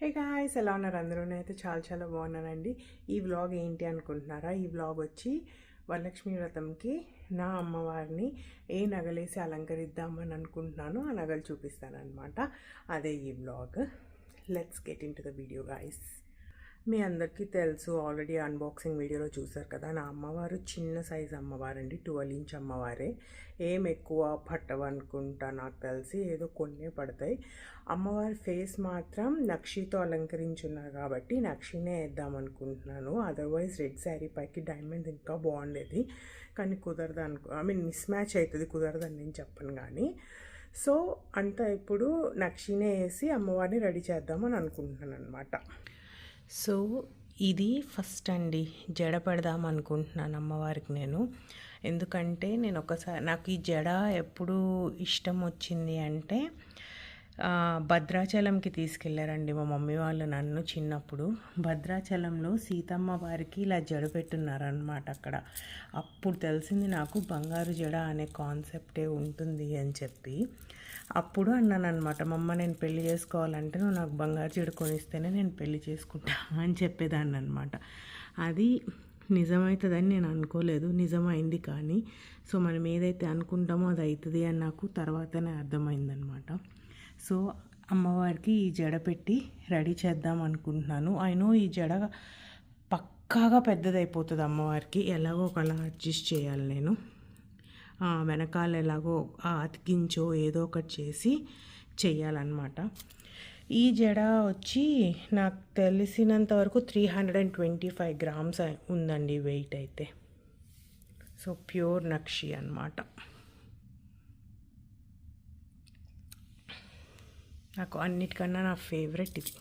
Hey guys, ఎలా ఉన్నారు అందరూ? నేనైతే చాలా చాలా బాగున్నానండి. ఈ వ్లాగ్ ఏంటి అనుకుంటున్నారా? ఈ వ్లాగ్ వచ్చి వరలక్ష్మి వ్రతంకి నా అమ్మవారిని ఏ నగలేసి అలంకరిద్దామని అనుకుంటున్నాను. ఆ నగలు చూపిస్తాను అనమాట. అదే ఈ vlog. Let's get in to the video guys. మీ అందరికీ తెలుసు, ఆల్రెడీ అన్బాక్సింగ్ వీడియోలో చూసారు కదా, నా అమ్మవారు చిన్న సైజ్ అమ్మవారండి, 12 ఇంచ్ అమ్మవారే. ఏం ఎక్కువ పట్టవనుకుంటా, నాకు తెలిసి ఏదో కొన్నే పడతాయి. అమ్మవారి ఫేస్ మాత్రం నక్షితో అలంకరించున్నారు కాబట్టి నక్షినే వేద్దాం అనుకుంటున్నాను. అదర్వైజ్ రెడ్ శారీ పైకి డైమండ్ ఇంకా బాగుండేది, కానీ కుదరదు మిస్ మ్యాచ్ అవుతుంది, కుదరదని నేను చెప్పను. కానీ సో అంతా ఇప్పుడు నక్షినే వేసి అమ్మవారిని రెడీ చేద్దామని అనుకుంటున్నాను అనమాట. సో ఇది ఫస్ట్ అండి, జడ పెడదాం అనుకుంటున్నాను అమ్మవారికి నేను. ఎందుకంటే నేను ఒకసారి, నాకు ఈ జడ ఎప్పుడు ఇష్టం వచ్చింది అంటే భద్రాచలంకి తీసుకెళ్లారండి మా మమ్మీ వాళ్ళు నన్ను చిన్నప్పుడు. భద్రాచలంలో సీతమ్మ వారికి ఇలా జడ పెట్టున్నారనమాట అక్కడ. అప్పుడు తెలిసింది నాకు బంగారు జడ అనే కాన్సెప్టే ఉంటుంది అని చెప్పి. అప్పుడు అన్నాను అనమాట, మమ్మ నేను పెళ్లి చేసుకోవాలంటే నువ్వు నాకు బంగారు జడ కొనిస్తేనే నేను పెళ్లి చేసుకుంటా అని చెప్పేదాన్ని అనమాట. అది నిజమవుతుందని నేను అనుకోలేదు, నిజమైంది. కానీ సో మనం ఏదైతే అనుకుంటామో అది అవుతుంది అని నాకు తర్వాతనే అర్థమైందనమాట. సో అమ్మవారికి ఈ జడ పెట్టి రెడీ చేద్దాం అనుకుంటున్నాను. అయినో ఈ జడ పక్కాగా పెద్దదైపోతుంది అమ్మవారికి, ఎలాగో ఒకలా అడ్జస్ట్ చేయాలి నేను. వెనకాల ఎలాగో అతికించో ఏదో ఒకటి చేసి చెయ్యాలన్నమాట. ఈ జడ వచ్చి నాకు తెలిసినంత వరకు 325 గ్రామ్స్ ఉందండి వెయిట్ అయితే. సో ప్యూర్ నక్షి అన్నమాట. నాకు అన్నిటికన్నా నా ఫేవరెట్ ఇది.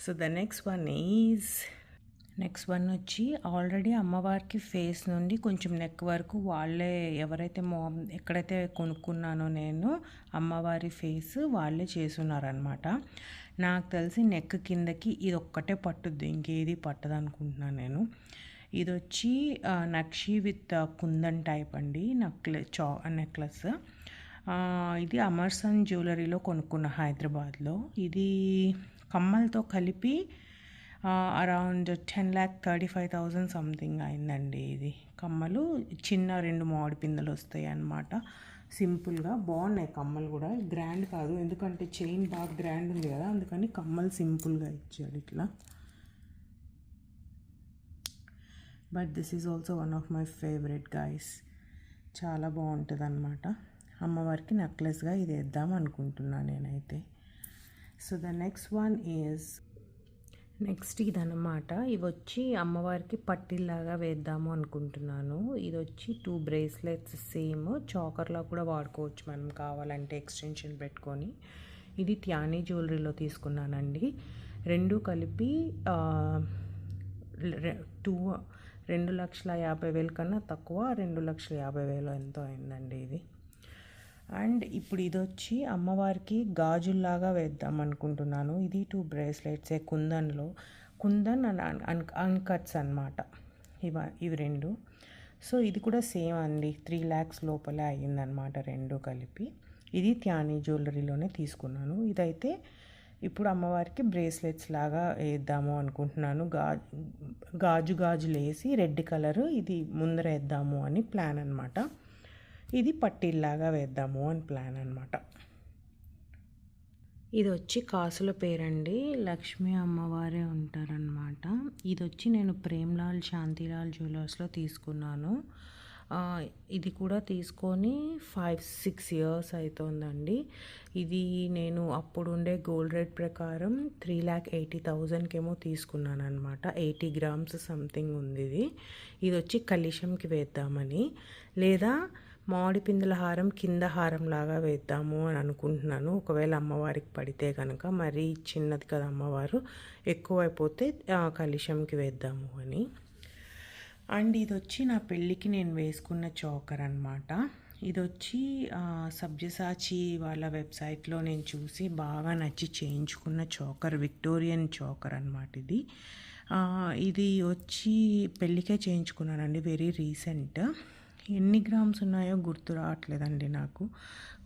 సో ద నెక్స్ట్ వన్ వచ్చి ఆల్రెడీ అమ్మవారికి ఫేస్ నుండి కొంచెం నెక్ వరకు వాళ్ళే, ఎవరైతే ఎక్కడైతే కొనుక్కున్నానో నేను అమ్మవారి ఫేస్ వాళ్ళే చేసున్నారనమాట. నాకు తెలిసి నెక్ కిందకి ఇది ఒక్కటే పట్టుద్ది, ఇంకేది పట్టదు అనుకుంటున్నాను నేను. ఇది వచ్చి నక్షి విత్ కుందన్ టైప్ అండి, నెక్లెస్. ఇది అమర్సన్ జ్యువెలరీలో కొనుక్కున్న హైదరాబాద్లో. ఇది కమ్మలతో కలిపి అరౌండ్ 10,35,000 సంథింగ్ అయిందండి. ఇది కమ్మలు చిన్న 2 మామిడి పిందెలు వస్తాయి అన్నమాట. సింపుల్గా బాగున్నాయి కమ్మలు కూడా, గ్రాండ్ కాదు ఎందుకంటే చైన్ బాగా గ్రాండ్ ఉంది కదా, అందుకని కమ్మలు సింపుల్గా ఇచ్చాడు ఇట్లా. But this is also one of my favourite guys, చాలా బాగుంటుంది అన్నమాట. అమ్మవారికి నెక్లెస్గా ఇది వేద్దాం అనుకుంటున్నాను నేనైతే. సో ద నెక్స్ట్ ఇదన్నమాట. ఇవి వచ్చి అమ్మవారికి పట్టిల్లాగా వేద్దాము అనుకుంటున్నాను. ఇది వచ్చి 2 బ్రేస్లెట్స్, సేమ్ చాకర్లా కూడా వాడుకోవచ్చు మనం కావాలంటే ఎక్స్టెన్షన్ పెట్టుకొని. ఇది త్యానీ జ్యువెలరీలో తీసుకున్నానండి. రెండు కలిపి 2,50,000 కన్నా తక్కువ, 2,50,000 ఎంతో అయిందండి ఇది. అండ్ ఇప్పుడు ఇది వచ్చి అమ్మవారికి గాజుల్లాగా వేద్దాం అనుకుంటున్నాను. ఇది 2 బ్రేస్లెట్స్ కుందన్ అండ్ అన్కట్స్ అనమాట ఇవి రెండు. సో ఇది కూడా సేమ్ అండి, 3 lakhs లోపలే అయ్యిందనమాట రెండు కలిపి. ఇది త్యానీ జ్యువెలరీలోనే తీసుకున్నాను. ఇదైతే ఇప్పుడు అమ్మవారికి బ్రేస్లెట్స్ లాగా వేద్దాము అనుకుంటున్నాను. గాజులు వేసి రెడ్ కలర్ ఇది ముందర వేద్దాము అని ప్లాన్ అనమాట. ఇది పట్టీల్లాగా వేద్దాము అని ప్లాన్ అనమాట. ఇది వచ్చి కాసుల పేరండి, లక్ష్మీ అమ్మవారే ఉంటారనమాట. ఇది వచ్చి నేను ప్రేమ్లాల్ శాంతిలాల్ జ్యువెలర్స్లో తీసుకున్నాను. ఇది కూడా తీసుకొని 5-6 years అవుతుందండి. ఇది నేను అప్పుడు ఉండే గోల్డ్ రేట్ ప్రకారం 3,80,000కేమో తీసుకున్నాను అనమాట. 80 grams సంథింగ్ ఉంది ఇది. ఇది వచ్చి కలిశంకి వేద్దామని, లేదా మామిడి పిందెల హారం కింద హారం లాగా వేద్దాము అని అనుకుంటున్నాను. ఒకవేళ అమ్మవారికి పడితే కనుక, మరీ చిన్నది కదా అమ్మవారు, ఎక్కువైపోతే కలిశంకి వేద్దాము అని. అండ్ ఇది వచ్చి నా పెళ్ళికి నేను వేసుకున్న చోకర్ అనమాట. ఇది వచ్చి సబ్జసాచి వాళ్ళ వెబ్సైట్లో నేను చూసి బాగా నచ్చి చేయించుకున్న చోకర్, విక్టోరియన్ చోకర్ అనమాట ఇది. ఇది వచ్చి పెళ్ళికే చేయించుకున్నానండి, వెరీ రీసెంట్. ఎన్ని గ్రామ్స్ ఉన్నాయో గుర్తు రావట్లేదండి నాకు.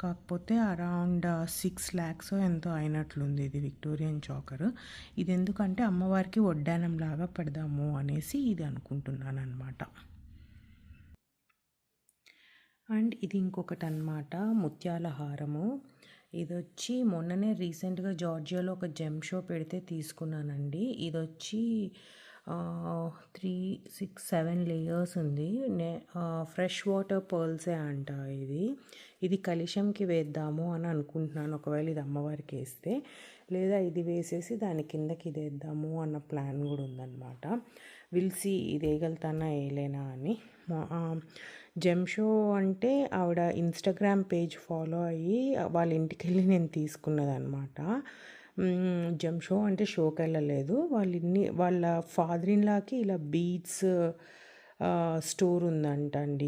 కాకపోతే అరౌండ్ 6 lakhs ఎంతో అయినట్లుంది ఇది విక్టోరియన్ చాకర్. ఇది ఎందుకంటే అమ్మవారికి వడ్డానంలాగా పెడదాము అనేసి ఇది అనుకుంటున్నాను అనమాట. అండ్ ఇది ఇంకొకటి అనమాట, ముత్యాల హారము. ఇది వచ్చి మొన్ననే రీసెంట్గా జార్జియాలో ఒక జెమ్ షో పెడితే తీసుకున్నానండి. ఇది వచ్చి 3, 6, 7 లేయర్స్ ఉంది. ఫ్రెష్ వాటర్ పర్ల్సే అంట ఇది. ఇది కలశంకి వేద్దాము అని అనుకుంటున్నాను, ఒకవేళ ఇది అమ్మవారికి వేస్తే. లేదా ఇది వేసేసి దాని కిందకి ఇది వేద్దాము అన్న ప్లాన్ కూడా ఉందన్నమాట. విల్సి ఇది వేయగలుగుతానా వేయలేనా అని. జెమ్ షో అంటే ఆవిడ ఇన్స్టాగ్రామ్ పేజ్ ఫాలో అయ్యి వాళ్ళ ఇంటికి వెళ్ళి నేను తీసుకున్నదనమాట. జెమ్ షో అంటే షోకి వెళ్ళలేదు, వాళ్ళ ఫాదర్ ఇన్ లాకి ఇలా బీడ్స్ స్టోర్ ఉందంట అండి.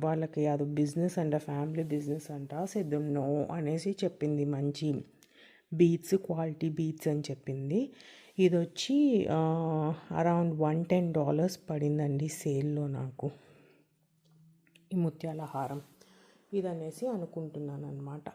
వాళ్ళకి అది బిజినెస్ అంట, ఫ్యామిలీ బిజినెస్ అంట. సేద్దాం నో అనేసి చెప్పింది, మంచి బీడ్స్, క్వాలిటీ బీడ్స్ అని చెప్పింది. ఇది వచ్చి అరౌండ్ $110 పడిందండి సేల్లో నాకు ఈ ముత్యాల హారం. ఇదనేసి అనుకుంటున్నాను అనమాట.